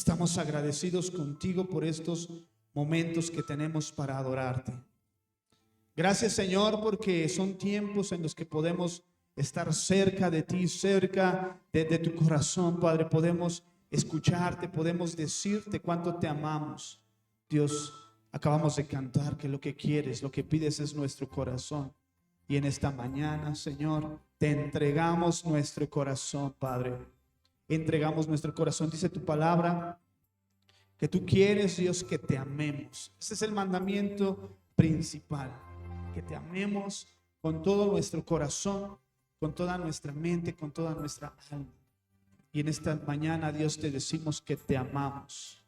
Estamos agradecidos contigo por estos momentos que tenemos para adorarte. Gracias, Señor, porque son tiempos en los que podemos estar cerca de ti, cerca de tu corazón, Padre. Podemos escucharte, podemos decirte cuánto te amamos. Dios, acabamos de cantar que lo que quieres, lo que pides es nuestro corazón. Y en esta mañana, Señor, te entregamos nuestro corazón, Padre. Entregamos nuestro corazón. Dice tu palabra que tú quieres, Dios, que te amemos. Ese es el mandamiento principal, que te amemos con todo nuestro corazón, con toda nuestra mente, con toda nuestra alma. Y en esta mañana, Dios, te decimos que te amamos.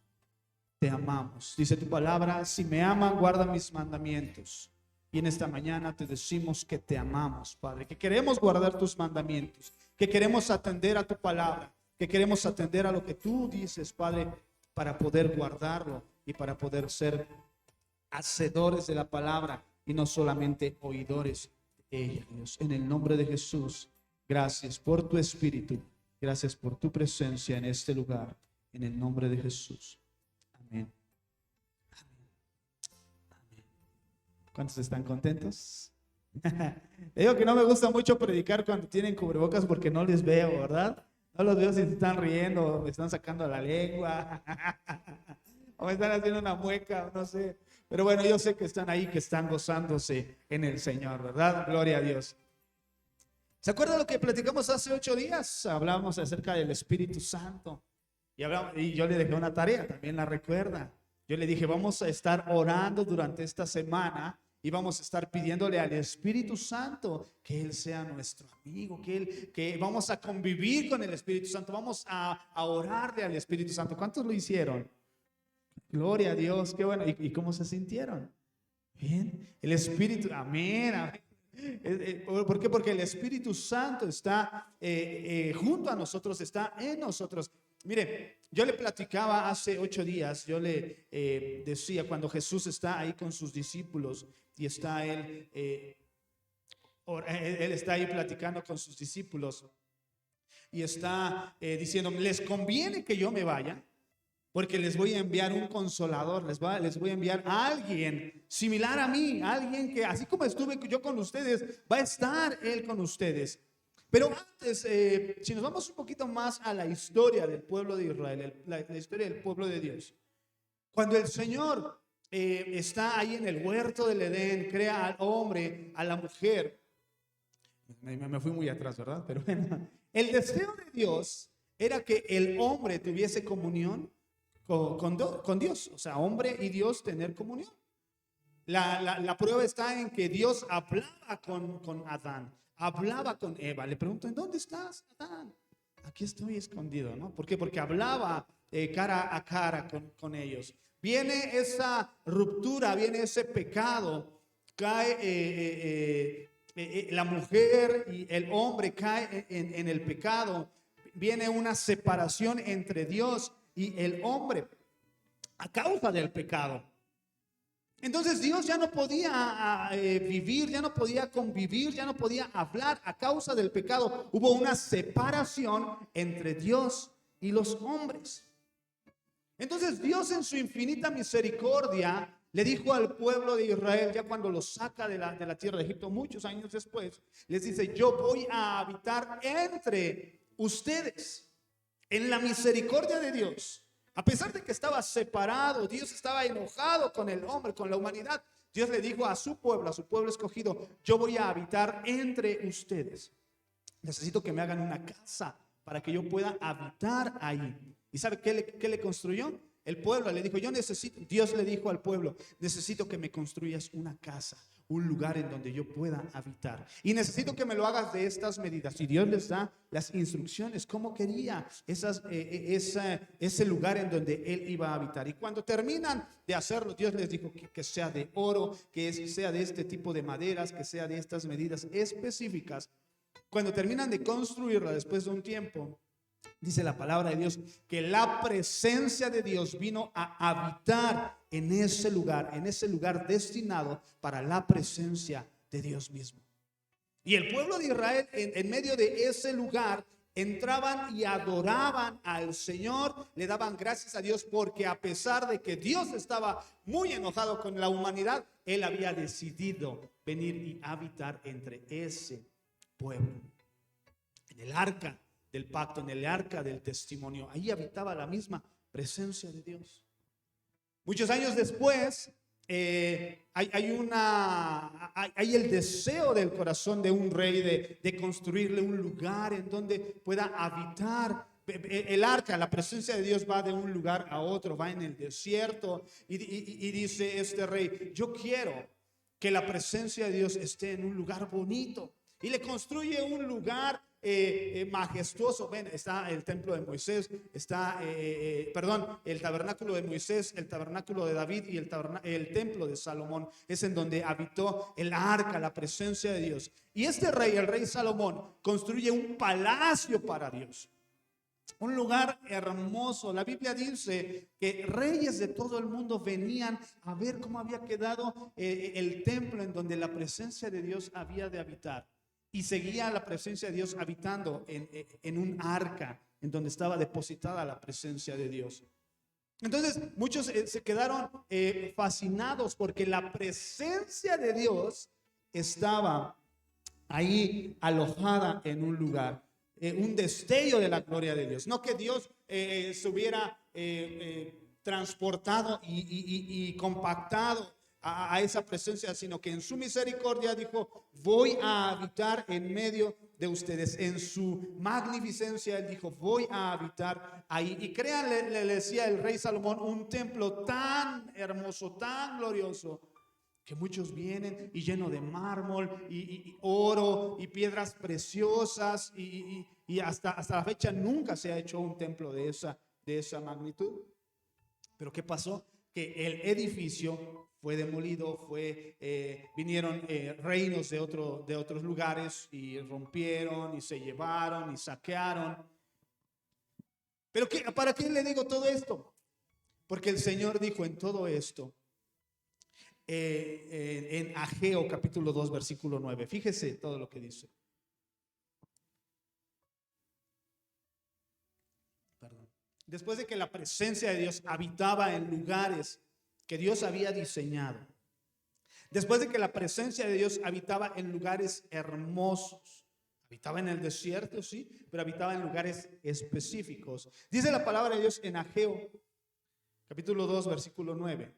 Te amamos. Dice tu palabra, si me aman, guarda mis mandamientos. Y en esta mañana te decimos que te amamos, Padre, que queremos guardar tus mandamientos, que queremos atender a tu palabra, que queremos atender a lo que tú dices, Padre, para poder guardarlo y para poder ser hacedores de la palabra y no solamente oidores de ella, Dios. En el nombre de Jesús, gracias por tu Espíritu, gracias por tu presencia en este lugar, en el nombre de Jesús. Amén. ¿Cuántos están contentos? Le digo que no me gusta mucho predicar cuando tienen cubrebocas porque no les veo, ¿verdad? No los veo si se están riendo o me están sacando la lengua o me están haciendo una mueca, no sé. Pero bueno, yo sé que están ahí, que están gozándose en el Señor, ¿verdad? Gloria a Dios. ¿Se acuerdan lo que platicamos hace 8 días? Hablamos acerca del Espíritu Santo y yo le dejé una tarea, también la recuerda. Yo le dije, vamos a estar orando durante esta semana y vamos a estar pidiéndole al Espíritu Santo que Él sea nuestro amigo, que vamos a convivir con el Espíritu Santo, vamos a orarle al Espíritu Santo. ¿Cuántos lo hicieron? Gloria a Dios, qué bueno. ¿Y cómo se sintieron? Bien, el Espíritu, amén, amén. ¿Por qué? Porque el Espíritu Santo está junto a nosotros, está en nosotros. Mire, yo le platicaba hace 8 días, yo le decía cuando Jesús está ahí con sus discípulos y está él está ahí platicando con sus discípulos y está diciendo, les conviene que yo me vaya porque les voy a enviar un consolador, les voy a enviar a alguien similar a mí, alguien que así como estuve yo con ustedes, va a estar él con ustedes. Pero antes, si nos vamos un poquito más a la historia del pueblo de Israel, la historia del pueblo de Dios, cuando el Señor está ahí en el huerto del Edén, crea al hombre, a la mujer, me fui muy atrás, ¿verdad? Pero bueno, el deseo de Dios era que el hombre tuviese comunión con Dios, o sea, hombre y Dios tener comunión. La prueba está en que Dios hablaba con Adán, hablaba con Eva. Le pregunto, ¿en dónde estás, Adán? Aquí estoy escondido, ¿no? ¿Por qué? Porque hablaba cara a cara con ellos. Viene esa ruptura, viene ese pecado, cae la mujer y el hombre cae en el pecado. Viene una separación entre Dios y el hombre a causa del pecado. Entonces Dios ya no podía vivir, ya no podía convivir, ya no podía hablar a causa del pecado. Hubo una separación entre Dios y los hombres. Entonces Dios en su infinita misericordia le dijo al pueblo de Israel, ya cuando los saca de la tierra de Egipto, muchos años después, les dice, yo voy a habitar entre ustedes en la misericordia de Dios. A pesar de que estaba separado, Dios estaba enojado con el hombre, con la humanidad. Dios le dijo a su pueblo escogido, yo voy a habitar entre ustedes. Necesito que me hagan una casa para que yo pueda habitar ahí. ¿Y sabe qué le construyó? El pueblo le dijo, Dios le dijo al pueblo, necesito que me construyas una casa, un lugar en donde yo pueda habitar. Y necesito que me lo hagas de estas medidas. Y Dios les da las instrucciones, cómo quería ese lugar en donde Él iba a habitar. Y cuando terminan de hacerlo, Dios les dijo que sea de oro, que sea de este tipo de maderas, que sea de estas medidas específicas. Cuando terminan de construirla después de un tiempo, dice la palabra de Dios que la presencia de Dios vino a habitar en ese lugar destinado para la presencia de Dios mismo. Y el pueblo de Israel en medio de ese lugar entraban y adoraban al Señor, le daban gracias a Dios porque a pesar de que Dios estaba muy enojado con la humanidad, Él había decidido venir y habitar entre ese pueblo. En el arca del pacto, en el arca del testimonio, ahí habitaba la misma presencia de Dios. Muchos años después, hay el deseo del corazón de un rey de construirle un lugar en donde pueda habitar. El arca, la presencia de Dios va de un lugar a otro, va en el desierto y dice este rey: yo quiero que la presencia de Dios esté en un lugar bonito, y le construye un lugar majestuoso. Ven, está el templo de Moisés, está, el tabernáculo de Moisés, el tabernáculo de David y el templo de Salomón. Es en donde habitó el arca, la presencia de Dios. Y este rey, el rey Salomón, construye un palacio para Dios. Un lugar hermoso. La Biblia dice que reyes de todo el mundo venían a ver cómo había quedado el templo en donde la presencia de Dios había de habitar. Y seguía la presencia de Dios habitando en un arca en donde estaba depositada la presencia de Dios. Entonces muchos se quedaron fascinados porque la presencia de Dios estaba ahí alojada en un lugar. Un destello de la gloria de Dios. No que Dios se hubiera transportado y compactado a esa presencia, sino que en su misericordia dijo: voy a habitar en medio de ustedes. En su magnificencia Él dijo: voy a habitar ahí. Y créanle, le decía el rey Salomón, un templo tan hermoso, tan glorioso, que muchos vienen y lleno de mármol y oro y piedras preciosas, y hasta la fecha nunca se ha hecho un templo de esa magnitud. Pero ¿qué pasó? Que el edificio fue demolido, vinieron reinos de otros lugares y rompieron y se llevaron y saquearon. Pero ¿para qué le digo todo esto? Porque el Señor dijo en todo esto, en Ageo capítulo 2 versículo 9. Fíjese todo lo que dice. Perdón. Después de que la presencia de Dios habitaba en lugares que Dios había diseñado, después de que la presencia de Dios habitaba en lugares hermosos, habitaba en el desierto, sí, pero habitaba en lugares específicos. Dice la palabra de Dios en Ageo capítulo 2 versículo 9.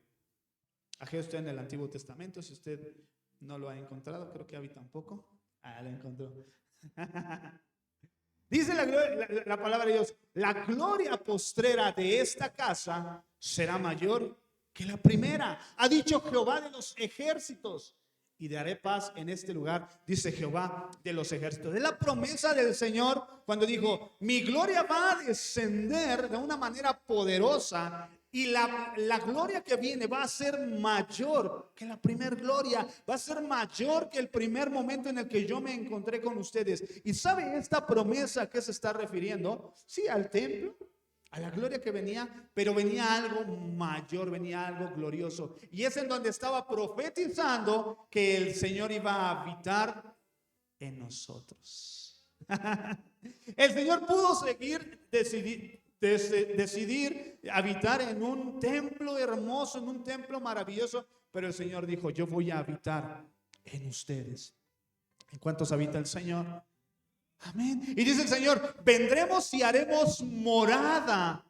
Ageo está en el Antiguo Testamento. Si usted no lo ha encontrado, creo que habita un poco. Lo encontró. Dice la palabra de Dios: la gloria postrera de esta casa será mayor que la primera, ha dicho Jehová de los ejércitos, y daré paz en este lugar, dice Jehová de los ejércitos. Es la promesa del Señor cuando dijo: mi gloria va a descender de una manera poderosa, y la gloria que viene va a ser mayor que la primer gloria, va a ser mayor que el primer momento en el que yo me encontré con ustedes. ¿Y sabe esta promesa a qué se está refiriendo? Sí, al templo, a la gloria que venía, pero venía algo mayor, venía algo glorioso. Y es en donde estaba profetizando que el Señor iba a habitar en nosotros. El Señor pudo decidir habitar en un templo hermoso, en un templo maravilloso, pero el Señor dijo: yo voy a habitar en ustedes. ¿En cuántos habita el Señor? Amén. Y dice el Señor: vendremos y haremos morada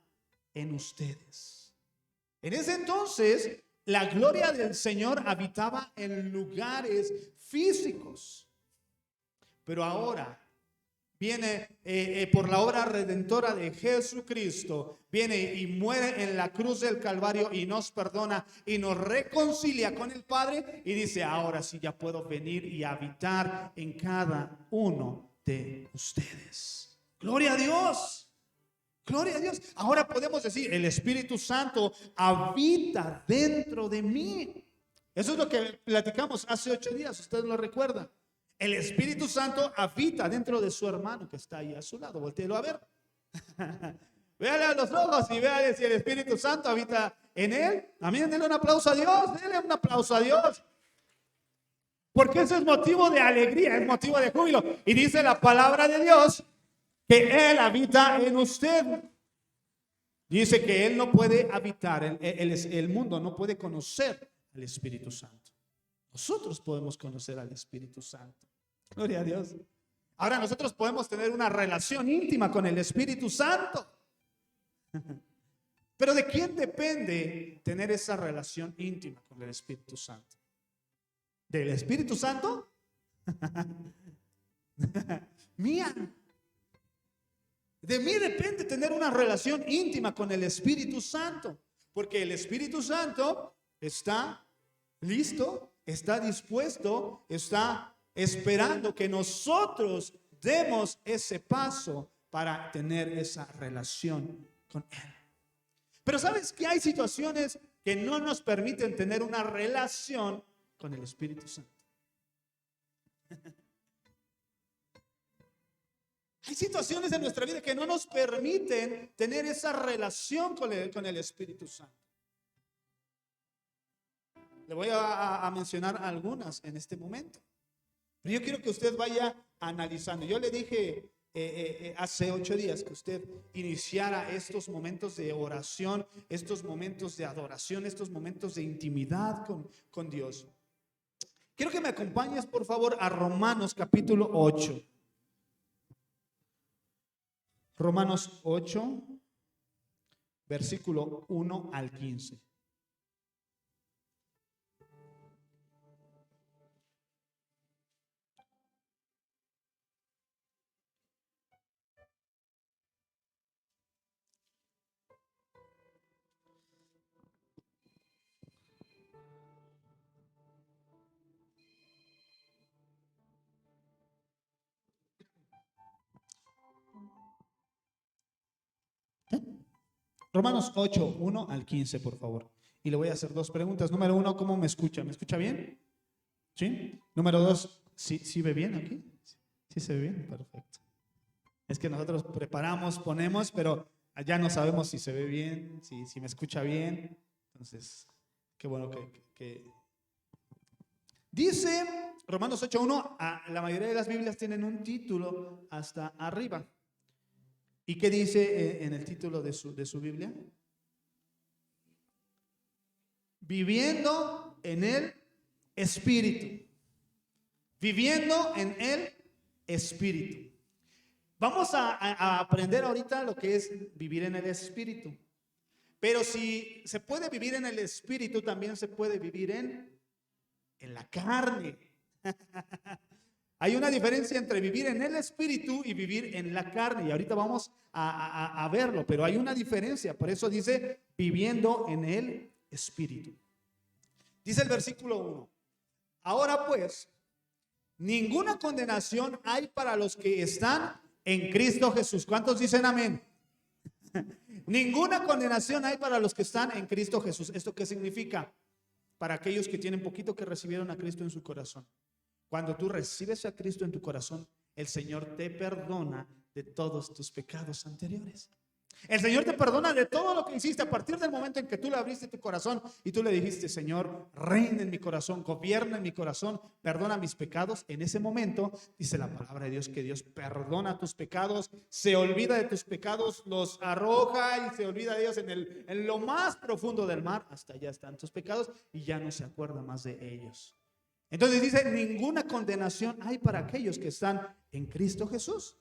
en ustedes. En ese entonces la gloria del Señor habitaba en lugares físicos, pero ahora viene por la obra redentora de Jesucristo, viene y muere en la cruz del Calvario y nos perdona y nos reconcilia con el Padre, y dice: ahora sí ya puedo venir y habitar en cada uno de ustedes. Gloria a Dios, gloria a Dios. Ahora podemos decir: el Espíritu Santo habita dentro de mí. Eso es lo que platicamos hace 8 días, ustedes lo recuerdan. El Espíritu Santo habita dentro de su hermano que está ahí a su lado. Voltéelo a ver. Véale a los ojos y véale si el Espíritu Santo habita en él. Amén. Denle un aplauso a Dios. Denle un aplauso a Dios. Porque eso es motivo de alegría, es motivo de júbilo. Y dice la palabra de Dios que Él habita en usted. Dice que Él no puede habitar, el mundo no puede conocer al Espíritu Santo. Nosotros podemos conocer al Espíritu Santo. Gloria a Dios. Ahora nosotros podemos tener una relación íntima con el Espíritu Santo. Pero ¿de quién depende tener esa relación íntima con el Espíritu Santo? ¿Del Espíritu Santo? Mía. De mí depende tener una relación íntima con el Espíritu Santo, porque el Espíritu Santo está listo, está dispuesto, está esperando que nosotros demos ese paso para tener esa relación con Él. Pero ¿sabes que hay situaciones que no nos permiten tener una relación con el Espíritu Santo? Hay situaciones en nuestra vida que no nos permiten tener esa relación con el Espíritu Santo. Le voy a mencionar algunas en este momento. Pero yo quiero que usted vaya analizando. Yo le dije hace 8 días que usted iniciara estos momentos de oración, estos momentos de adoración, estos momentos de intimidad con Dios. Quiero que me acompañes, por favor, a Romanos capítulo 8. Romanos 8, versículo 1 al 15. Romanos 8, 1 al 15, por favor. Y le voy a hacer 2 preguntas. Número 1, ¿cómo me escucha? ¿Me escucha bien? ¿Sí? Número 2, ¿sí ve bien aquí? ¿Sí se ve bien? Perfecto. Es que nosotros preparamos, ponemos, pero allá no sabemos si se ve bien, si me escucha bien. Entonces, qué bueno que... Dice Romanos 8, 1, la mayoría de las Biblias tienen un título hasta arriba. ¿Y qué dice en el título de su Biblia? Viviendo en el Espíritu. Viviendo en el Espíritu. Vamos a aprender ahorita lo que es vivir en el Espíritu. Pero si se puede vivir en el Espíritu, también se puede vivir en la carne. Hay una diferencia entre vivir en el Espíritu y vivir en la carne. Y ahorita vamos a verlo, pero hay una diferencia. Por eso dice viviendo en el Espíritu. Dice el versículo 1. Ahora pues, ninguna condenación hay para los que están en Cristo Jesús. ¿Cuántos dicen amén? Ninguna condenación hay para los que están en Cristo Jesús. ¿Esto qué significa? Para aquellos que tienen poquito que recibieron a Cristo en su corazón. Cuando tú recibes a Cristo en tu corazón, el Señor te perdona de todos tus pecados anteriores. El Señor te perdona de todo lo que hiciste a partir del momento en que tú le abriste tu corazón y tú le dijiste: Señor, reina en mi corazón, gobierna en mi corazón, perdona mis pecados. En ese momento dice la palabra de Dios que Dios perdona tus pecados, se olvida de tus pecados, los arroja y se olvida de ellos en lo más profundo del mar. Hasta allá están tus pecados y ya no se acuerda más de ellos. Entonces dice: ninguna condenación hay para aquellos que están en Cristo Jesús,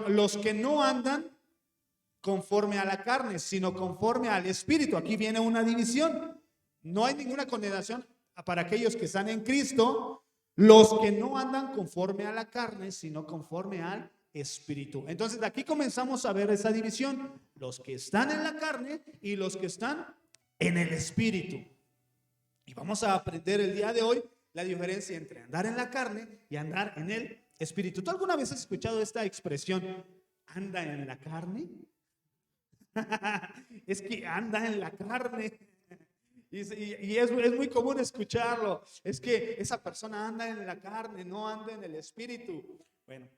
los que no andan conforme a la carne, sino conforme al Espíritu. Aquí viene una división. No hay ninguna condenación para aquellos que están en Cristo, los que no andan conforme a la carne, sino conforme al Espíritu. Entonces de aquí comenzamos a ver esa división: los que están en la carne y los que están en el Espíritu. Y vamos a aprender el día de hoy la diferencia entre andar en la carne y andar en el Espíritu. ¿Tú alguna vez has escuchado esta expresión, anda en la carne? Es que anda en la carne. Y es muy común escucharlo. Es que esa persona anda en la carne, no anda en el Espíritu. Bueno,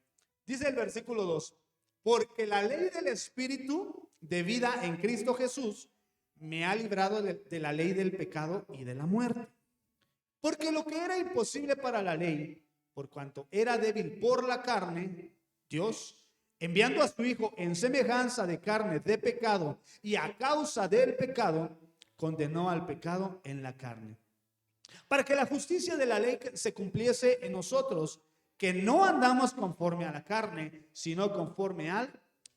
dice el versículo 2: porque la ley del Espíritu de vida en Cristo Jesús me ha librado de la ley del pecado y de la muerte. Porque lo que era imposible para la ley, por cuanto era débil por la carne, Dios, enviando a su Hijo en semejanza de carne de pecado, y a causa del pecado, condenó al pecado en la carne, para que la justicia de la ley se cumpliese en nosotros, que no andamos conforme a la carne, sino conforme al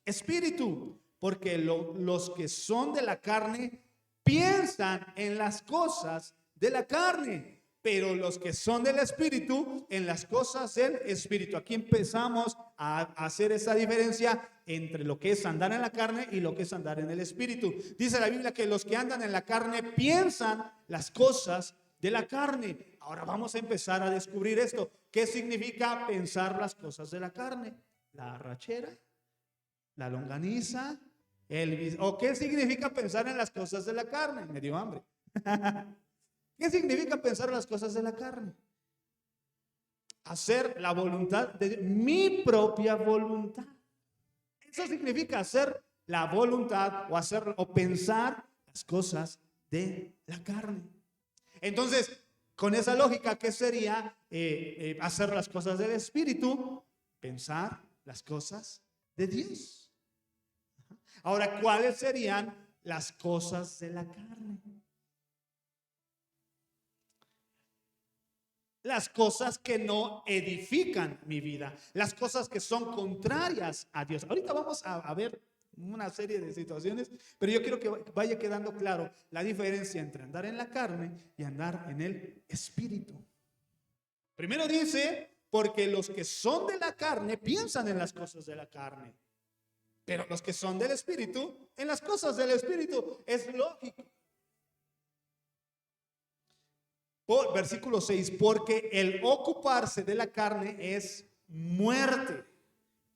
Espíritu, porque los que son de la carne piensan en las cosas de la carne, pero los que son del Espíritu en las cosas del Espíritu. Aquí empezamos a hacer esa diferencia entre lo que es andar en la carne y lo que es andar en el Espíritu. Dice la Biblia que los que andan en la carne piensan las cosas de la carne. Ahora vamos a empezar a descubrir esto. ¿Qué significa pensar las cosas de la carne? La arrachera, la longaniza, ¿o qué significa pensar en las cosas de la carne? Me dio hambre. ¿Qué significa pensar las cosas de la carne? Hacer la voluntad de Dios, mi propia voluntad. Eso significa hacer la voluntad o pensar las cosas de la carne. Entonces, con esa lógica, ¿qué sería hacer las cosas del Espíritu? Pensar las cosas de Dios. Ahora, ¿cuáles serían las cosas de la carne? Las cosas que no edifican mi vida, las cosas que son contrarias a Dios. Ahorita vamos a ver una serie de situaciones, pero yo quiero que vaya quedando claro la diferencia entre andar en la carne y andar en el Espíritu. Primero dice, porque los que son de la carne piensan en las cosas de la carne, pero los que son del Espíritu, en las cosas del Espíritu. Es lógico. Versículo 6, porque el ocuparse de la carne es muerte,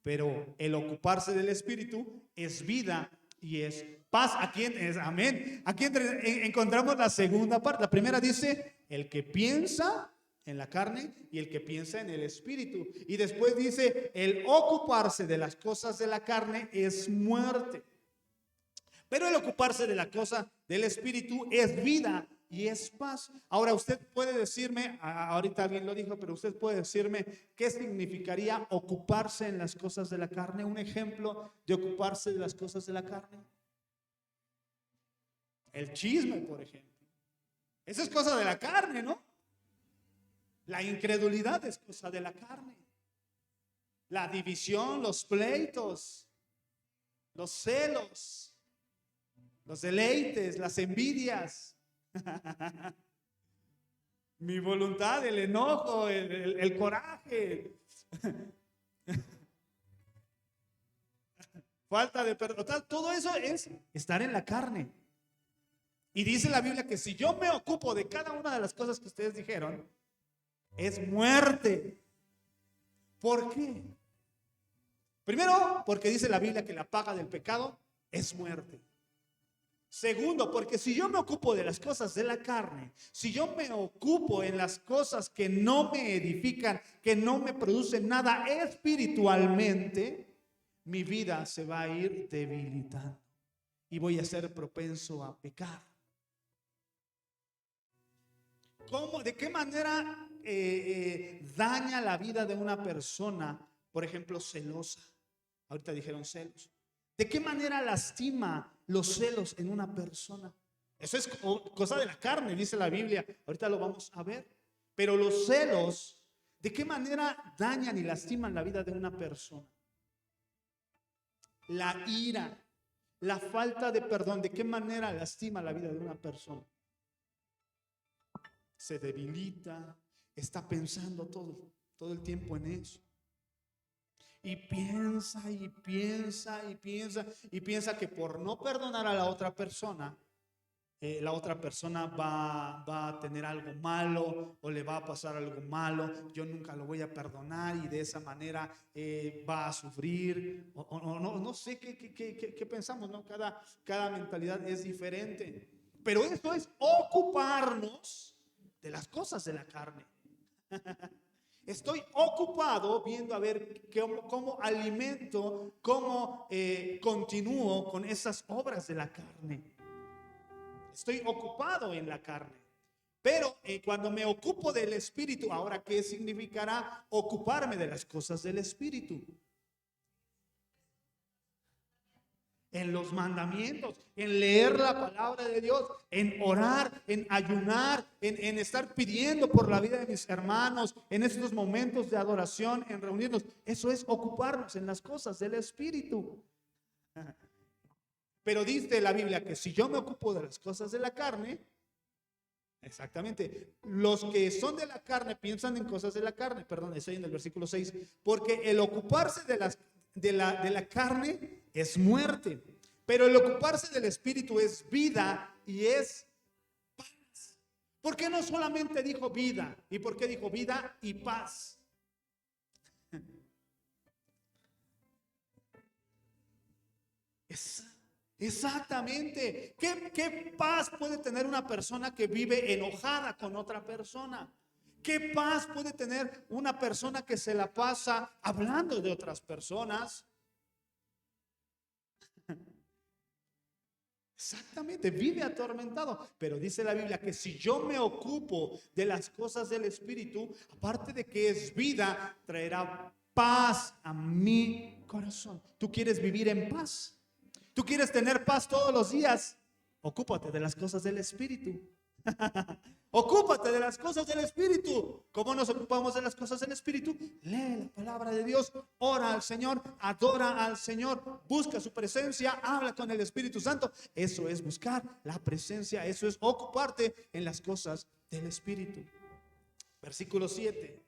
pero el ocuparse del Espíritu es vida y es paz. Aquí es amén. Aquí encontramos la segunda parte. La primera dice, el que piensa en la carne y el que piensa en el Espíritu. Y después dice, el ocuparse de las cosas de la carne es muerte, pero el ocuparse de la cosa del Espíritu es vida y es paz. Ahora usted puede decirme, ahorita alguien lo dijo, pero usted puede decirme qué significaría ocuparse en las cosas de la carne. Un ejemplo de ocuparse de las cosas de la carne. El chisme, por ejemplo. Eso es cosa de la carne, ¿no? La incredulidad es cosa de la carne. La división, los pleitos, los celos, los deleites, las envidias. Mi voluntad, el enojo, el coraje, falta de perdón, todo eso es estar en la carne. Y dice la Biblia que si yo me ocupo de cada una de las cosas que ustedes dijeron, es muerte. ¿Por qué? Primero, porque dice la Biblia que la paga del pecado es muerte. Segundo, porque si yo me ocupo de las cosas de la carne, si yo me ocupo en las cosas que no me edifican, que no me producen nada espiritualmente, mi vida se va a ir debilitando y voy a ser propenso a pecar. ¿Cómo? ¿De qué manera daña la vida de una persona, por ejemplo, celosa? Ahorita dijeron celos. ¿De qué manera lastima los celos en una persona? Eso es cosa de la carne, dice la Biblia. Ahorita lo vamos a ver. Pero los celos, ¿de qué manera dañan y lastiman la vida de una persona? La ira, la falta de perdón, ¿de qué manera lastima la vida de una persona? Se debilita, está pensando todo el tiempo en eso. Y piensa y piensa y piensa y piensa que por no perdonar a la otra persona va a tener algo malo o le va a pasar algo malo. Yo nunca lo voy a perdonar y de esa manera va a sufrir. No sé qué pensamos, ¿no? Cada mentalidad es diferente. Pero esto es ocuparnos de las cosas de la carne. Estoy ocupado viendo a ver cómo alimento, cómo continúo con esas obras de la carne. Estoy ocupado en la carne. Pero cuando me ocupo del Espíritu, ahora, ¿qué significará ocuparme de las cosas del Espíritu? En los mandamientos, en leer la palabra de Dios, en orar, en ayunar, en estar pidiendo por la vida de mis hermanos, en estos momentos de adoración, en reunirnos. Eso es ocuparnos en las cosas del Espíritu. Pero dice la Biblia que si yo me ocupo de las cosas de la carne, exactamente, los que son de la carne piensan en cosas de la carne, perdón, estoy en el versículo 6, porque el ocuparse de la carne es muerte, pero el ocuparse del Espíritu es vida y es paz. ¿Por qué no solamente dijo vida? ¿Y por qué dijo vida y paz? Exactamente. ¿Qué paz puede tener una persona que vive enojada con otra persona? ¿Qué paz puede tener una persona que se la pasa hablando de otras personas? Exactamente, vive atormentado. Pero dice la Biblia que si yo me ocupo de las cosas del Espíritu, aparte de que es vida, traerá paz a mi corazón. ¿Tú quieres vivir en paz? ¿Tú quieres tener paz todos los días? Ocúpate de las cosas del Espíritu. Ocúpate de las cosas del Espíritu. ¿Cómo nos ocupamos de las cosas del Espíritu? Lee la palabra de Dios, ora al Señor, adora al Señor, busca su presencia, habla con el Espíritu Santo. Eso es buscar la presencia, eso es ocuparte en las cosas del Espíritu. Versículo 7.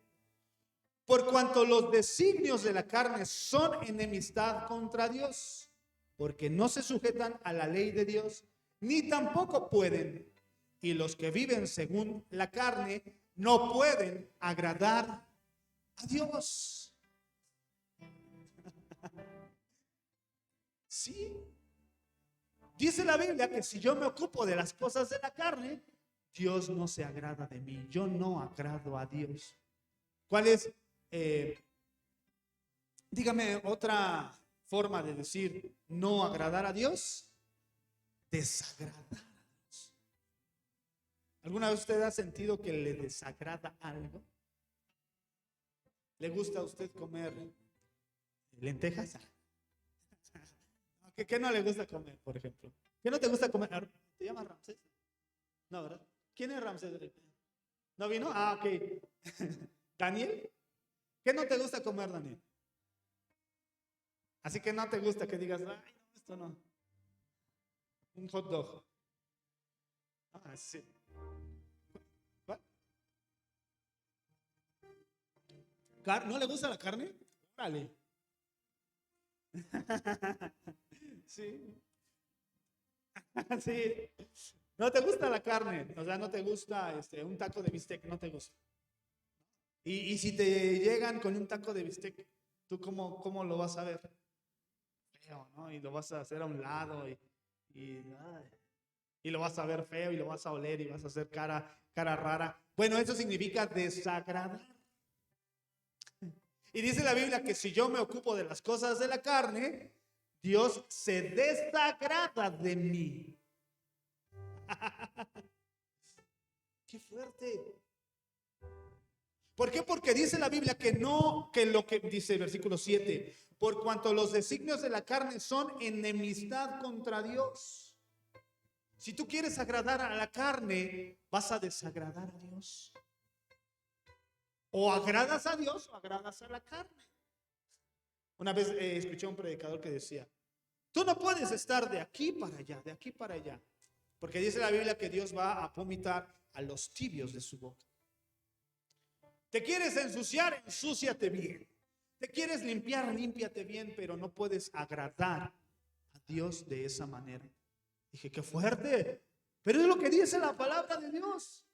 Por cuanto los designios de la carne son enemistad contra Dios, porque no se sujetan a la ley de Dios, ni tampoco pueden. Y los que viven según la carne no pueden agradar a Dios. Sí. Dice la Biblia que si yo me ocupo de las cosas de la carne, Dios no se agrada de mí. Yo no agrado a Dios. ¿Cuál es? Dígame otra forma de decir no agradar a Dios. Desagradar a Dios. ¿Alguna vez usted ha sentido que le desagrada algo? ¿Le gusta a usted comer lentejas? ¿Qué no le gusta comer, por ejemplo? ¿Qué no te gusta comer? ¿Te llamas Ramsés? No, ¿verdad? ¿Quién es Ramsés? ¿No vino? Ah, ok. ¿Daniel? ¿Qué no te gusta comer, Daniel? Así que no te gusta que digas, ay, no, esto no. Un hot dog. Ah, sí. ¿What? ¿No le gusta la carne? Órale. Sí. Sí. No te gusta la carne, o sea, no te gusta un taco de bistec, no te gusta. Y si te llegan con un taco de bistec, ¿tú cómo lo vas a ver? Feo, ¿no? Y lo vas a hacer a un lado y lo vas a ver feo y lo vas a oler y vas a hacer cara rara. Bueno, eso significa desagradar. Y dice la Biblia que si yo me ocupo de las cosas de la carne, Dios se desagrada de mí. ¡Qué fuerte! ¿Por qué? Porque dice la Biblia que no, que lo que dice el versículo 7, por cuanto los designios de la carne son enemistad contra Dios. Si tú quieres agradar a la carne, vas a desagradar a Dios. O agradas a Dios o agradas a la carne. Una vez escuché a un predicador que decía, tú no puedes estar de aquí para allá, de aquí para allá. Porque dice la Biblia que Dios va a vomitar a los tibios de su boca. Te quieres ensuciar, ensúciate bien. Te quieres limpiar, límpiate bien, pero no puedes agradar a Dios de esa manera. Dije, qué fuerte. Pero es lo que dice la palabra de Dios.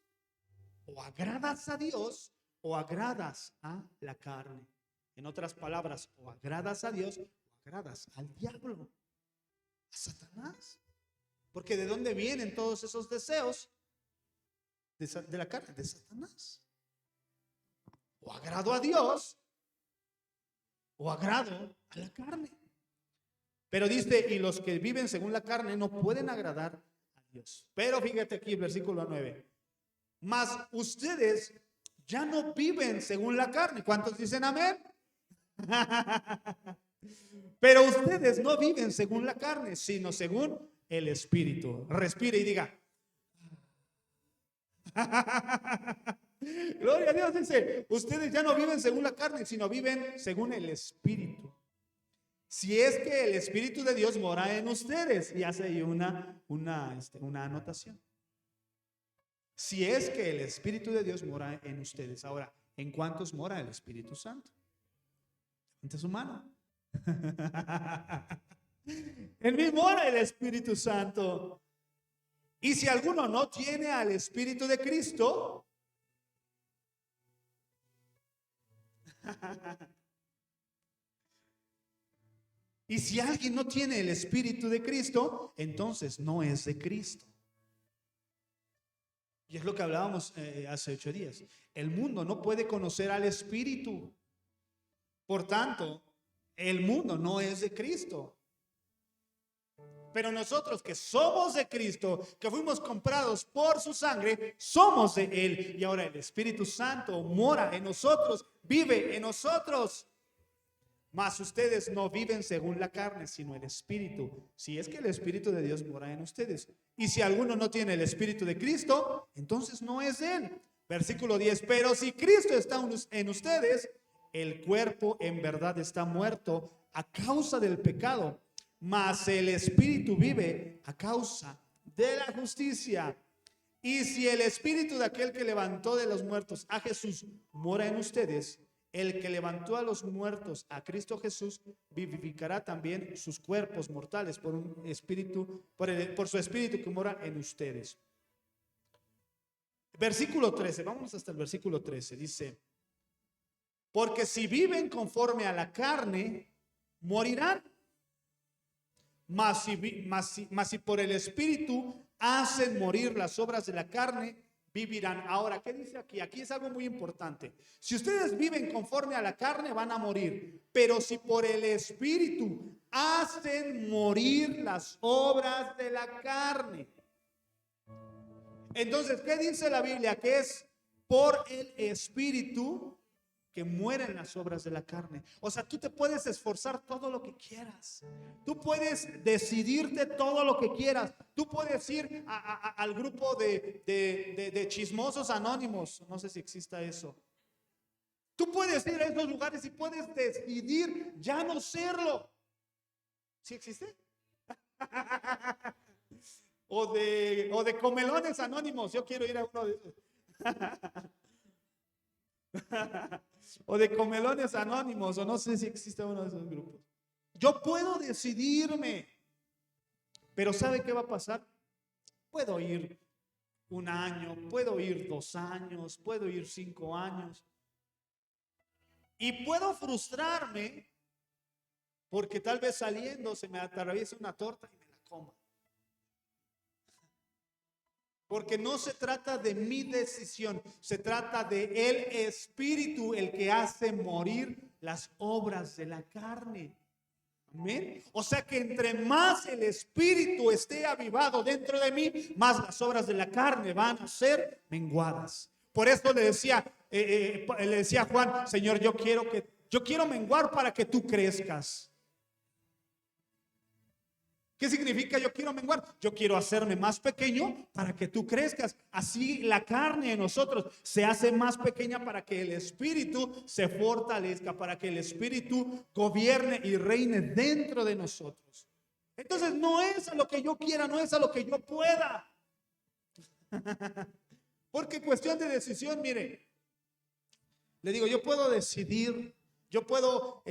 O agradas a Dios o agradas a la carne. En otras palabras, o agradas a Dios o agradas al diablo, a Satanás. Porque ¿de dónde vienen todos esos deseos? De la carne, de Satanás. O agrado a Dios o agrado a la carne. Pero dice, y los que viven según la carne no pueden agradar a Dios. Pero fíjate aquí el versículo 9. Mas ustedes ya no viven según la carne. ¿Cuántos dicen amén? Pero ustedes no viven según la carne, sino según el Espíritu. Respire y diga. Gloria a Dios. Dice, ustedes ya no viven según la carne, sino viven según el Espíritu. Si es que el Espíritu de Dios mora en ustedes. Y hace ahí una anotación. Si es que el Espíritu de Dios mora en ustedes. Ahora, ¿en cuántos mora el Espíritu Santo? Levante su mano. En mí mora el Espíritu Santo. Y si alguno no tiene al Espíritu de Cristo, y si alguien no tiene el Espíritu de Cristo, entonces no es de Cristo. Y es lo que hablábamos hace 8 días. El mundo no puede conocer al Espíritu. Por tanto, el mundo no es de Cristo. Pero nosotros que somos de Cristo, que fuimos comprados por su sangre, somos de Él. Y ahora el Espíritu Santo mora en nosotros, vive en nosotros. Mas ustedes no viven según la carne, sino el Espíritu. Si es que el Espíritu de Dios mora en ustedes. Y si alguno no tiene el Espíritu de Cristo, entonces no es Él. Versículo 10. Pero si Cristo está en ustedes, el cuerpo en verdad está muerto a causa del pecado, mas el Espíritu vive a causa de la justicia. Y si el Espíritu de aquel que levantó de los muertos a Jesús mora en ustedes, el que levantó a los muertos a Cristo Jesús vivificará también sus cuerpos mortales por un espíritu, por su Espíritu que mora en ustedes. Versículo 13, vamos hasta el versículo 13, dice: porque si viven conforme a la carne, morirán. Mas si por el Espíritu hacen morir las obras de la carne, vivirán. Ahora, ¿qué dice aquí? Aquí es algo muy importante. Si ustedes viven conforme a la carne, van a morir. Pero si por el Espíritu hacen morir las obras de la carne. Entonces, ¿qué dice la Biblia? Que es por el Espíritu que mueren las obras de la carne. O sea, tú te puedes esforzar todo lo que quieras. Tú puedes decidirte todo lo que quieras. Tú puedes ir al grupo de chismosos anónimos. No sé si exista eso. Tú puedes ir a esos lugares y puedes decidir ya no serlo. ¿Sí existe? O de comelones anónimos. Yo quiero ir a uno de esos. O de comelones anónimos, o no sé si existe uno de esos grupos. Yo puedo decidirme, pero ¿sabe qué va a pasar? Puedo ir 1 año, puedo ir 2 años, puedo ir 5 años, y puedo frustrarme porque tal vez saliendo se me atraviesa una torta y me la coma. Porque no se trata de mi decisión, se trata de el Espíritu, el que hace morir las obras de la carne. Amén. O sea que entre más el Espíritu esté avivado dentro de mí, más las obras de la carne van a ser menguadas. Por eso le decía a Juan: Señor, yo quiero menguar para que tú crezcas. ¿Qué significa yo quiero menguar? Yo quiero hacerme más pequeño para que tú crezcas. Así la carne en nosotros se hace más pequeña para que el Espíritu se fortalezca, para que el Espíritu gobierne y reine dentro de nosotros. Entonces no es a lo que yo quiera, no es a lo que yo pueda. Porque cuestión de decisión, mire, le digo, yo puedo decidir. Yo puedo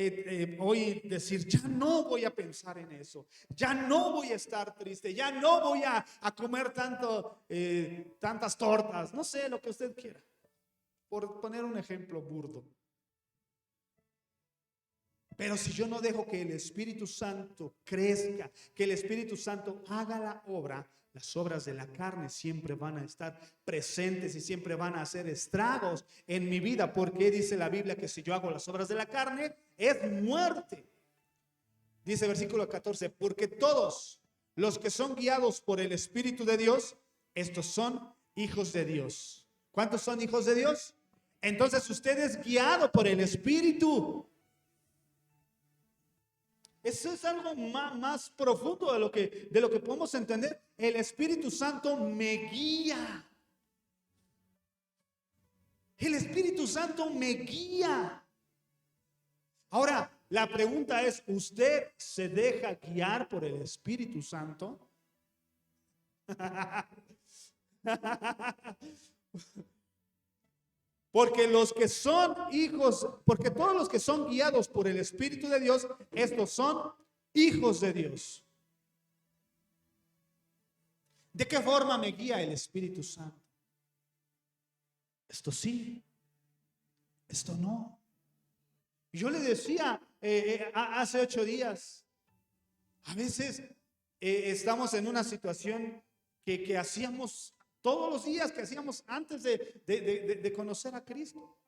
hoy decir: ya no voy a pensar en eso, ya no voy a estar triste, ya no voy a comer tantas tortas, no sé, lo que usted quiera, por poner un ejemplo burdo. Pero si yo no dejo que el Espíritu Santo crezca, que el Espíritu Santo haga la obra, las obras de la carne siempre van a estar presentes y siempre van a hacer estragos en mi vida. Porque dice la Biblia que si yo hago las obras de la carne, es muerte. Dice versículo 14: porque todos los que son guiados por el Espíritu de Dios, estos son hijos de Dios. ¿Cuántos son hijos de Dios? Entonces usted es guiado por el Espíritu. Eso es algo más profundo de lo que podemos entender. El Espíritu Santo me guía. El Espíritu Santo me guía. Ahora, la pregunta es, ¿usted se deja guiar por el Espíritu Santo? Porque los que son hijos, porque todos los que son guiados por el Espíritu de Dios, estos son hijos de Dios. ¿De qué forma me guía el Espíritu Santo? Esto sí, esto no. Yo le decía hace 8 días, a veces estamos en una situación que hacíamos todos los días, que hacíamos antes de conocer a Cristo.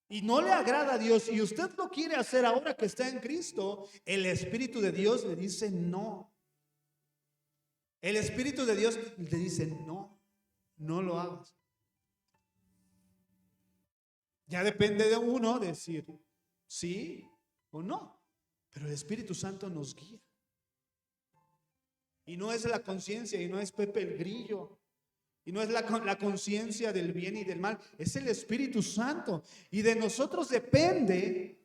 Y no le agrada a Dios, y usted lo quiere hacer ahora que está en Cristo, el Espíritu de Dios le dice no. El Espíritu de Dios le dice no, no lo hagas. Ya depende de uno decir sí o no, pero el Espíritu Santo nos guía. Y no es la conciencia, y no es Pepe el Grillo, y no es la conciencia del bien y del mal, es el Espíritu Santo. Y de nosotros depende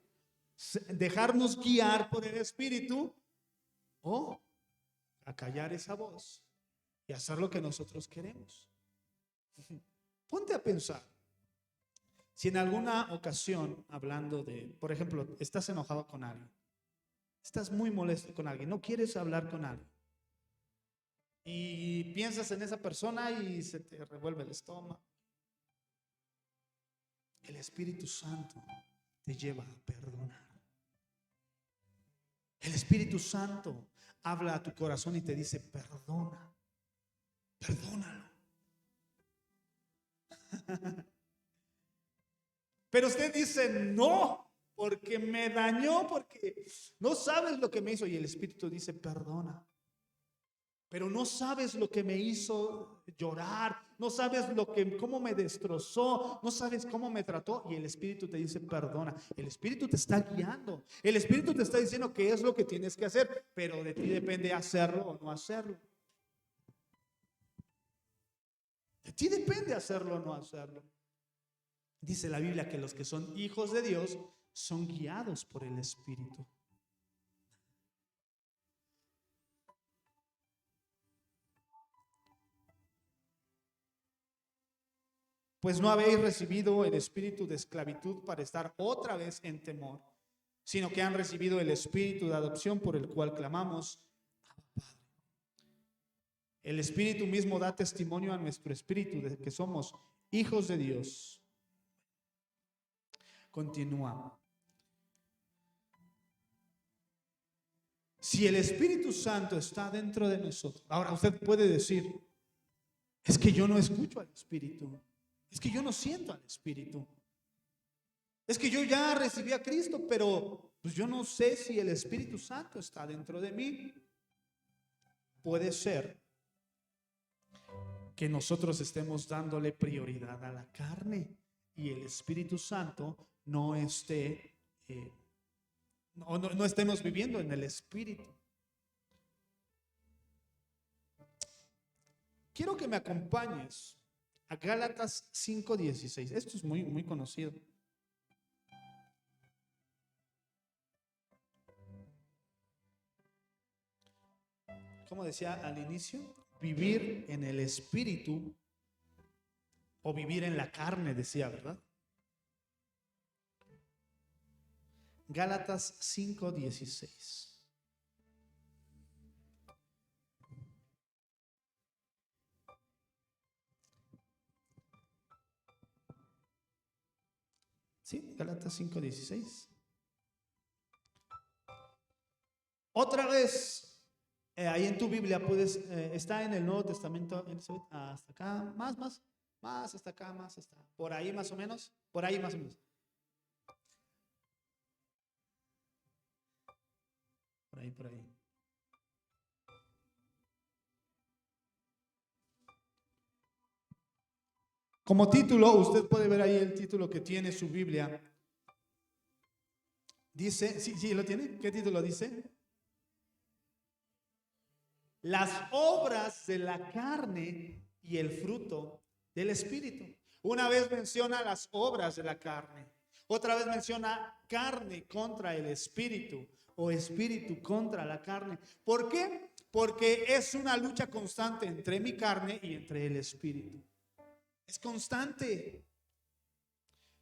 dejarnos guiar por el Espíritu o acallar esa voz y hacer lo que nosotros queremos. Ponte a pensar. Si en alguna ocasión, hablando de, por ejemplo, estás enojado con alguien, estás muy molesto con alguien, no quieres hablar con alguien, y piensas en esa persona y se te revuelve el estómago, el Espíritu Santo te lleva a perdonar. El Espíritu Santo habla a tu corazón y te dice perdona, perdónalo. Pero usted dice no, porque me dañó, porque no sabes lo que me hizo. Y el Espíritu dice perdona. Pero no sabes lo que me hizo llorar, no sabes cómo me destrozó, no sabes cómo me trató. Y el Espíritu te dice perdona. El Espíritu te está guiando. El Espíritu te está diciendo qué es lo que tienes que hacer, pero de ti depende hacerlo o no hacerlo. De ti depende hacerlo o no hacerlo. Dice la Biblia que los que son hijos de Dios son guiados por el Espíritu. Pues no habéis recibido el espíritu de esclavitud para estar otra vez en temor, sino que han recibido el espíritu de adopción por el cual clamamos, Abba, Padre. El Espíritu mismo da testimonio a nuestro espíritu de que somos hijos de Dios. Continúa. Si el Espíritu Santo está dentro de nosotros, ahora usted puede decir, es que yo no escucho al Espíritu. Es que yo no siento al Espíritu. Es que yo ya recibí a Cristo, pero pues yo no sé si el Espíritu Santo está dentro de mí. Puede ser que nosotros estemos dándole prioridad a la carne y el Espíritu Santo no esté, no estemos viviendo en el Espíritu. Quiero que me acompañes a Gálatas 5:16. Esto es muy conocido. Como decía al inicio, vivir en el Espíritu o vivir en la carne, decía, ¿verdad? Gálatas 5:16. ¿Sí? Gálatas 5:16. Otra vez, ahí en tu Biblia puedes, está en el Nuevo Testamento, hasta acá, más hasta acá, más hasta, por ahí más o menos, por ahí más o menos. Por ahí. Como título, usted puede ver ahí el título que tiene su Biblia. Dice, sí, ¿lo tiene? ¿Qué título dice? Las obras de la carne y el fruto del Espíritu. Una vez menciona las obras de la carne, otra vez menciona carne contra el Espíritu o Espíritu contra la carne. ¿Por qué? Porque es una lucha constante entre mi carne y entre el Espíritu. Es constante.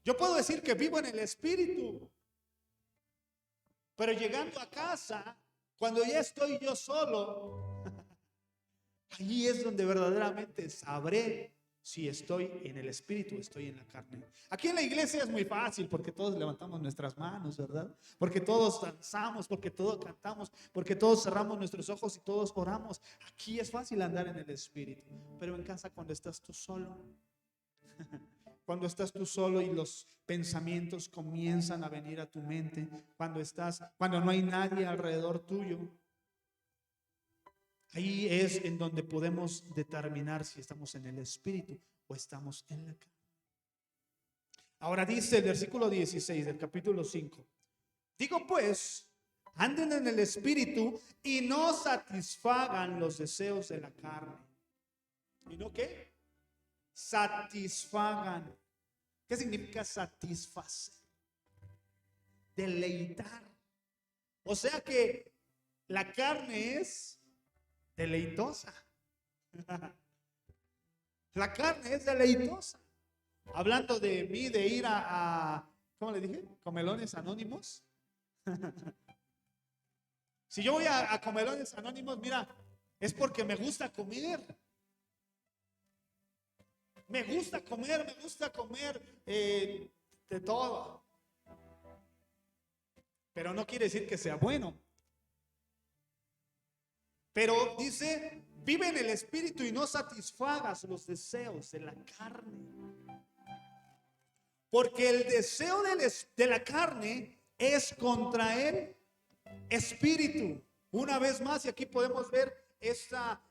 Yo puedo decir que vivo en el Espíritu, pero llegando a casa, cuando ya estoy yo solo, allí es donde verdaderamente sabré si estoy en el Espíritu o estoy en la carne. Aquí en la iglesia es muy fácil porque todos levantamos nuestras manos, ¿verdad? Porque todos danzamos, porque todos cantamos, porque todos cerramos nuestros ojos y todos oramos. Aquí es fácil andar en el Espíritu, pero en casa cuando estás tú solo, cuando estás tú solo y los pensamientos comienzan a venir a tu mente, cuando no hay nadie alrededor tuyo, ahí es en donde podemos determinar si estamos en el Espíritu o estamos en la carne. Ahora dice el versículo 16 del capítulo 5. Digo pues, anden en el Espíritu y no satisfagan los deseos de la carne. ¿Y no qué? Satisfagan. ¿Qué significa satisfacer? Deleitar. O sea que la carne es deleitosa. La carne es deleitosa. Hablando de mí, de ir ¿cómo le dije? Comelones anónimos. Si yo voy a Comelones Anónimos, mira, es porque me gusta comer. Me gusta comer de todo. Pero no quiere decir que sea bueno. Pero dice, vive en el Espíritu y no satisfagas los deseos de la carne. Porque el deseo de la carne es contra el Espíritu. Una vez más, y aquí podemos ver esta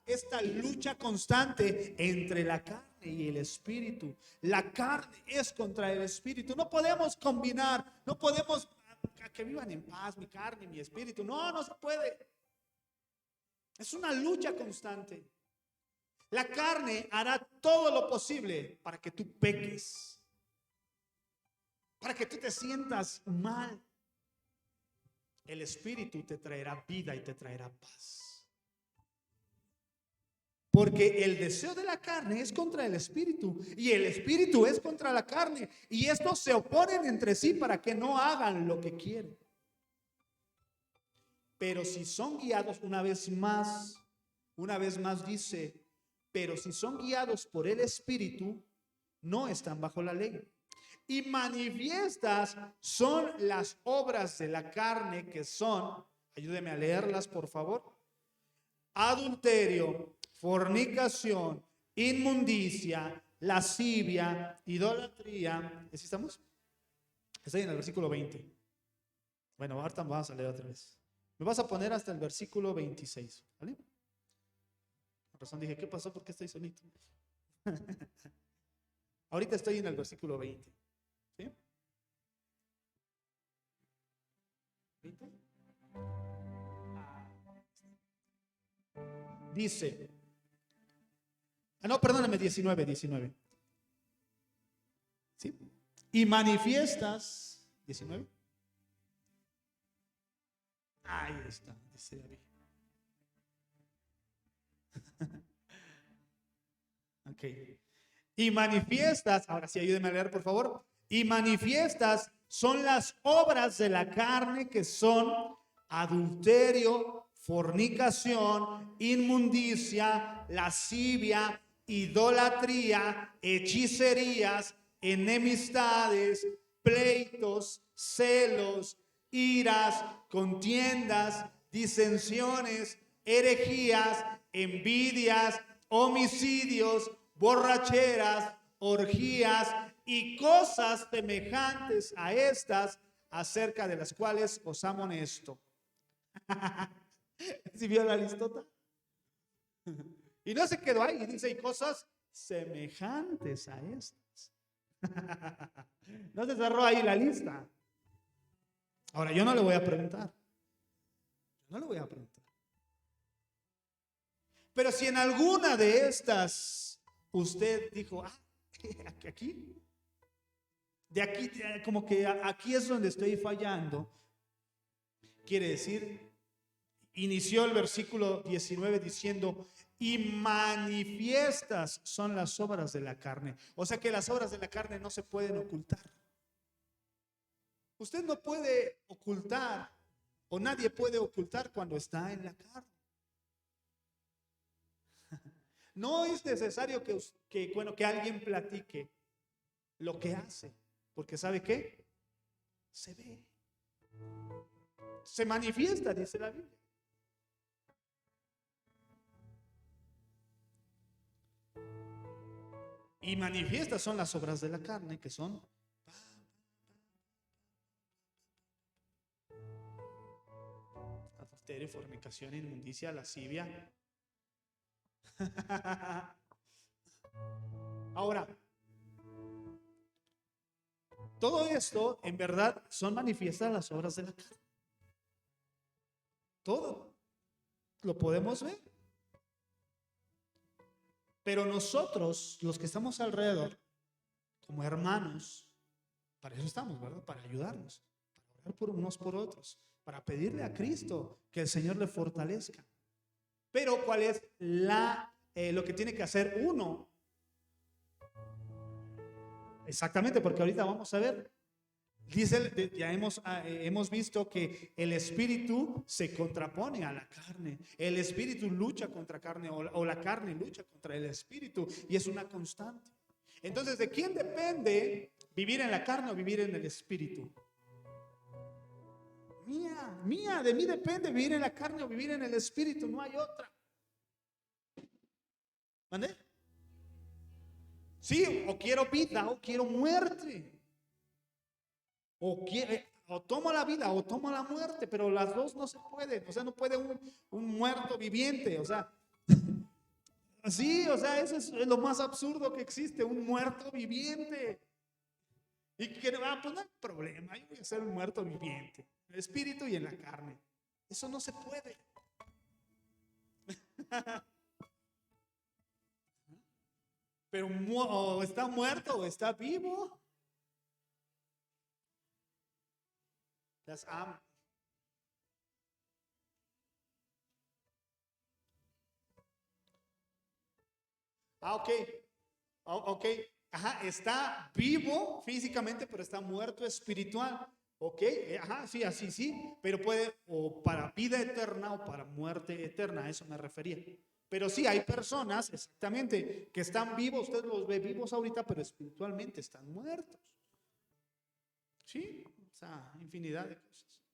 lucha constante entre la carne y el Espíritu. La carne es contra el Espíritu. No podemos combinar, no podemos que vivan en paz mi carne y mi espíritu. No, no se puede. Es una lucha constante. La carne hará todo lo posible para que tú peques, para que tú te sientas mal. El Espíritu te traerá vida y te traerá paz. Porque el deseo de la carne es contra el Espíritu y el Espíritu es contra la carne. Y estos se oponen entre sí para que no hagan lo que quieren. Pero si son guiados, una vez más dice, pero si son guiados por el Espíritu, no están bajo la ley. Y manifiestas son las obras de la carne que son, ayúdeme a leerlas por favor: adulterio, fornicación, inmundicia, lascivia, idolatría. ¿Así estamos? Estoy en el versículo 20. Bueno, ahorita vamos a leer otra vez. Me vas a poner hasta el versículo 26, ¿vale? Por razón dije, ¿qué pasó? ¿Por qué estoy solito? Ahorita estoy en el versículo 20. ¿Sí? ¿20? Dice, no, perdóname, 19. ¿Sí? Y manifiestas, 19. Ahí está, dice David. Ok. Y manifiestas, ahora sí ayúdenme a leer por favor. Y manifiestas son las obras de la carne que son adulterio, fornicación, inmundicia, lascivia, idolatría, hechicerías, enemistades, pleitos, celos, iras, contiendas, disensiones, herejías, envidias, homicidios, borracheras, orgías y cosas semejantes a estas, acerca de las cuales os amonesto. ¿Sí vio la listota? Y no se quedó ahí, dice, y cosas semejantes a estas. No se cerró ahí la lista. Ahora, yo no le voy a preguntar. No le voy a preguntar. Pero si en alguna de estas usted dijo, aquí, de aquí, como que aquí es donde estoy fallando, quiere decir, inició el versículo 19 diciendo, y manifiestas son las obras de la carne. O sea que las obras de la carne no se pueden ocultar. Usted no puede ocultar, o nadie puede ocultar cuando está en la carne. No es necesario que alguien platique lo que hace, porque ¿sabe qué? Se ve. Se manifiesta, dice la Biblia. Y manifiestas son las obras de la carne, que son adulterio, fornicación, inmundicia, lascivia. Ahora, todo esto en verdad son manifiestas las obras de la carne. Todo lo podemos ver. Pero nosotros, los que estamos alrededor, como hermanos, para eso estamos, ¿verdad? Para ayudarnos, para orar por unos por otros, para pedirle a Cristo que el Señor le fortalezca. Pero ¿cuál es lo que tiene que hacer uno? Exactamente, porque ahorita vamos a ver. Dice, ya hemos visto que el espíritu se contrapone a la carne. El espíritu lucha contra carne o la carne lucha contra el espíritu y es una constante. Entonces, ¿de quién depende vivir en la carne o vivir en el espíritu? Mía, de mí depende vivir en la carne o vivir en el espíritu, no hay otra. ¿Vale? Sí, o quiero vida o quiero muerte. O tomo la vida o tomo la muerte, pero las dos no se pueden. O sea, no puede un muerto viviente. O sea, sí, o sea, eso es lo más absurdo que existe, un muerto viviente. Y que pues no hay problema, yo voy a ser un muerto viviente, en el espíritu y en la carne. Eso no se puede. Pero o está muerto o está vivo. Las amo. Ok. Ok. Ajá, está vivo físicamente, pero está muerto espiritual. Ok, ajá, sí, así sí, pero puede o para vida eterna o para muerte eterna, a eso me refería. Pero sí, hay personas, exactamente, que están vivos, usted los ve vivos ahorita, pero espiritualmente están muertos. Sí, o sea, infinidad de cosas.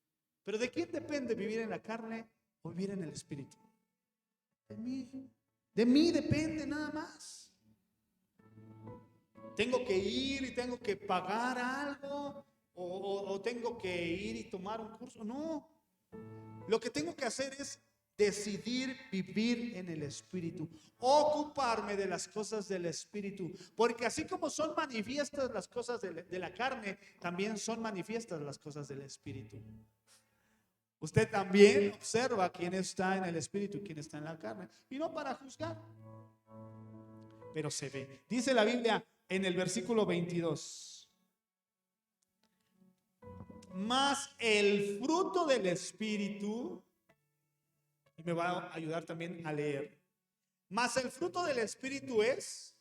Pero ¿de quién depende vivir en la carne o vivir en el espíritu? De mí. De mí depende nada más. Tengo que ir y tengo que pagar algo o tengo que ir y tomar un curso. No, lo que tengo que hacer es decidir vivir en el espíritu, ocuparme de las cosas del espíritu, porque así como son manifiestas las cosas de la carne, también son manifiestas las cosas del espíritu. Usted también observa quién está en el espíritu y quién está en la carne, y no para juzgar, pero se ve. Dice la Biblia en el versículo 22: mas el fruto del espíritu, y me va a ayudar también a leer, mas el fruto del espíritu es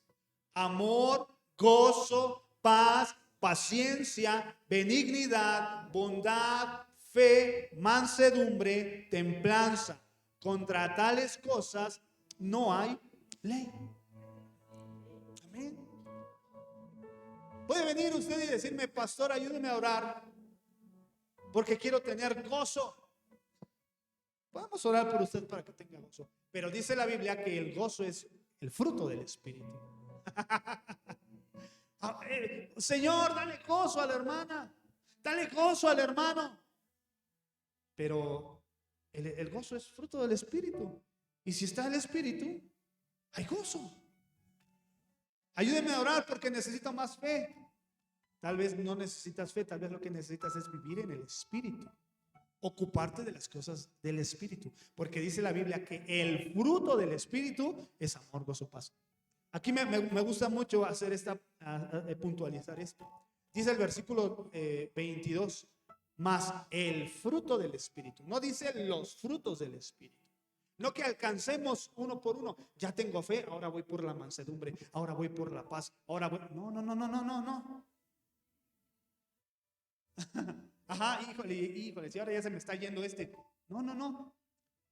amor, gozo, paz, paciencia, benignidad, bondad, fe, mansedumbre, templanza. Contra tales cosas no hay ley. Amén. Puede venir usted y decirme: pastor, ayúdeme a orar porque quiero tener gozo. Podemos orar por usted para que tenga gozo, pero dice la Biblia que el gozo es el fruto del espíritu. Señor, dale gozo a la hermana, dale gozo al hermano, pero el gozo es fruto del espíritu, y si está el espíritu hay gozo. Ayúdeme a orar porque necesito más fe. Tal vez no necesitas fe, tal vez lo que necesitas es vivir en el Espíritu. Ocuparte de las cosas del Espíritu. Porque dice la Biblia que el fruto del Espíritu es amor, gozo, paz. Aquí me gusta mucho hacer puntualizar esto. Dice el versículo 22, más el fruto del Espíritu. No dice los frutos del Espíritu. No que alcancemos uno por uno. Ya tengo fe, ahora voy por la mansedumbre, ahora voy por la paz, ahora voy. No, no, no, no, no, no, no. Ajá, híjole, si ahora ya se me está yendo este. No, no, no.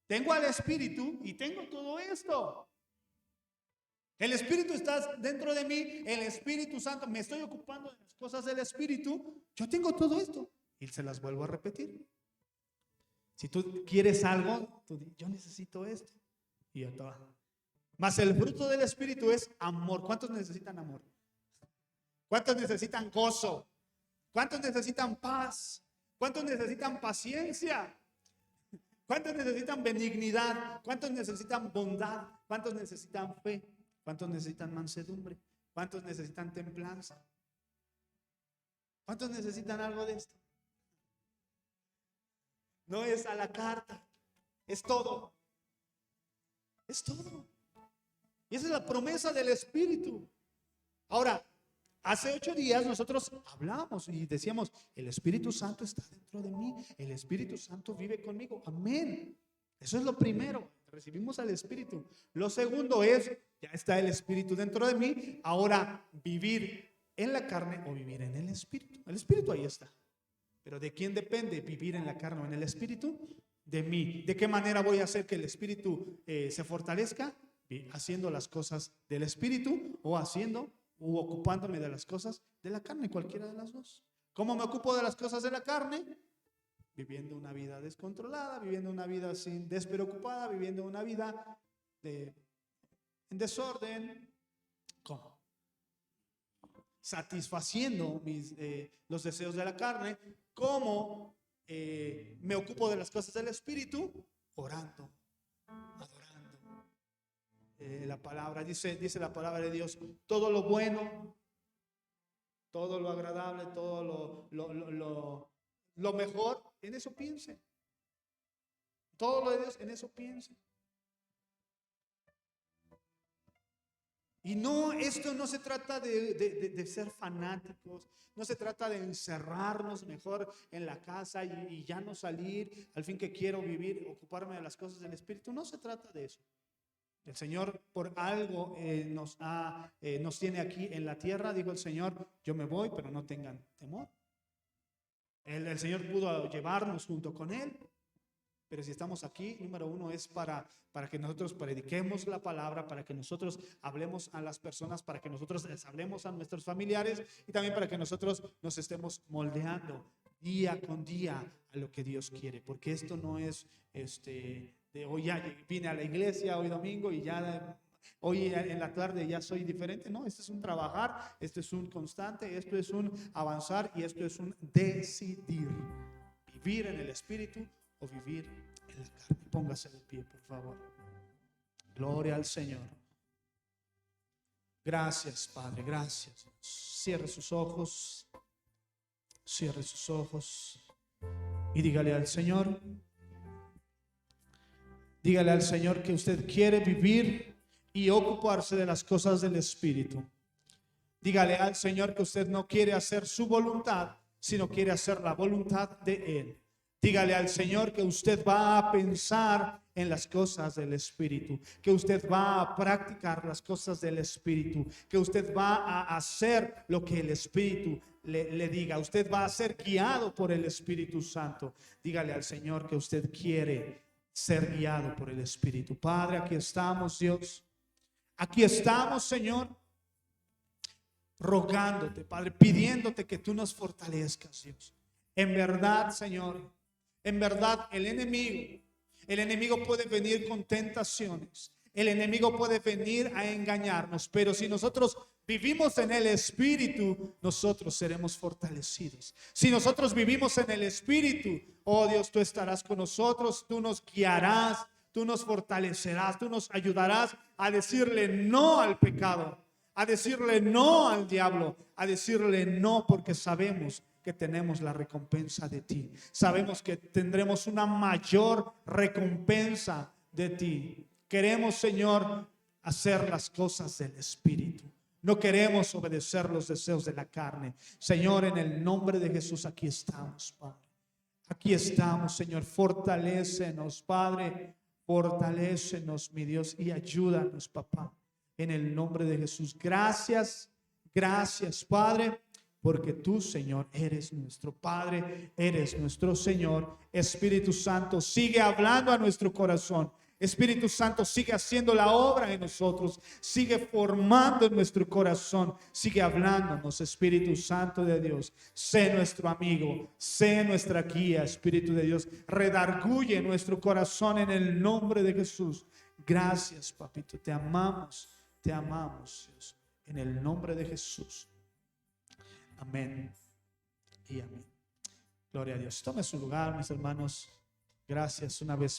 Tengo al Espíritu y tengo todo esto. El Espíritu está dentro de mí, el Espíritu Santo, me estoy ocupando de las cosas del Espíritu. Yo tengo todo esto y se las vuelvo a repetir. Si tú quieres algo, tú dices, yo necesito esto. Y ya está. Mas el fruto del Espíritu es amor. ¿Cuántos necesitan amor? ¿Cuántos necesitan gozo? ¿Cuántos necesitan paz? ¿Cuántos necesitan paciencia? ¿Cuántos necesitan benignidad? ¿Cuántos necesitan bondad? ¿Cuántos necesitan fe? ¿Cuántos necesitan mansedumbre? ¿Cuántos necesitan templanza? ¿Cuántos necesitan algo de esto? No es a la carta, es todo. Es todo. Y esa es la promesa del Espíritu. Ahora, hace 8 días nosotros hablamos y decíamos, el Espíritu Santo está dentro de mí, el Espíritu Santo vive conmigo. Amén. Eso es lo primero, recibimos al Espíritu. Lo segundo es, ya está el Espíritu dentro de mí, ahora vivir en la carne o vivir en el Espíritu. El Espíritu ahí está. Pero ¿de quién depende vivir en la carne o en el Espíritu? De mí. ¿De qué manera voy a hacer que el Espíritu se fortalezca? Haciendo las cosas del Espíritu o ocupándome de las cosas de la carne, cualquiera de las dos. ¿Cómo me ocupo de las cosas de la carne? Viviendo una vida descontrolada, viviendo una vida sin despreocupada, viviendo una vida en desorden. ¿Cómo? Satisfaciendo los deseos de la carne. ¿Cómo me ocupo de las cosas del Espíritu? Orando, adorando. La palabra dice la palabra de Dios, todo lo bueno, todo lo agradable, todo lo mejor, en eso piense. Todo lo de Dios, en eso piense. Y no, esto no se trata de ser fanáticos, no se trata de encerrarnos mejor en la casa y ya no salir, al fin que quiero vivir, ocuparme de las cosas del Espíritu. No se trata de eso. El Señor por algo nos tiene aquí en la tierra. Dijo el Señor, yo me voy, pero no tengan temor. El Señor pudo llevarnos junto con Él. Pero si estamos aquí, número uno es para que nosotros prediquemos la palabra, para que nosotros hablemos a las personas, para que nosotros les hablemos a nuestros familiares y también para que nosotros nos estemos moldeando día con día a lo que Dios quiere. Porque esto no es de hoy ya vine a la iglesia, hoy domingo y ya hoy en la tarde ya soy diferente. No, esto es un trabajar, esto es un constante, esto es un avanzar y esto es un decidir. Vivir en el Espíritu o vivir en la carne. Póngase de pie, por favor. Gloria al Señor. Gracias, Padre, gracias. Cierre sus ojos. Cierre sus ojos. Y dígale al Señor. Dígale al Señor que usted quiere vivir y ocuparse de las cosas del Espíritu. Dígale al Señor que usted no quiere hacer su voluntad, sino quiere hacer la voluntad de Él. Dígale al Señor que usted va a pensar en las cosas del Espíritu, que usted va a practicar las cosas del Espíritu, que usted va a hacer lo que el Espíritu le diga. Usted va a ser guiado por el Espíritu Santo. Dígale al Señor que usted quiere ser guiado por el Espíritu. Padre, aquí estamos, Dios. Aquí estamos, Señor, rogándote, Padre, pidiéndote que tú nos fortalezcas, Dios. En verdad, Señor, en verdad el enemigo puede venir con tentaciones. El enemigo puede venir a engañarnos, pero si nosotros vivimos en el Espíritu, nosotros seremos fortalecidos. Si nosotros vivimos en el Espíritu, oh Dios, tú estarás con nosotros, tú nos guiarás, tú nos fortalecerás, tú nos ayudarás a decirle no al pecado, a decirle no al diablo, a decirle no, porque sabemos que tenemos la recompensa de ti. Sabemos que tendremos una mayor recompensa de ti. Queremos, Señor, hacer las cosas del Espíritu. No queremos obedecer los deseos de la carne. Señor, en el nombre de Jesús, aquí estamos, Padre. Aquí estamos, Señor. Fortalécenos, Padre. Fortalécenos, mi Dios, y ayúdanos, papá. En el nombre de Jesús. Gracias, gracias, Padre, porque tú, Señor, eres nuestro Padre, eres nuestro Señor. Espíritu Santo, sigue hablando a nuestro corazón. Espíritu Santo, sigue haciendo la obra en nosotros, sigue formando en nuestro corazón, sigue hablándonos. Espíritu Santo de Dios, sé nuestro amigo, sé nuestra guía. Espíritu de Dios, redarguye nuestro corazón en el nombre de Jesús. Gracias, papito, te amamos, Dios, en el nombre de Jesús. Amén y amén. Gloria a Dios. Tome su lugar, mis hermanos. Gracias una vez.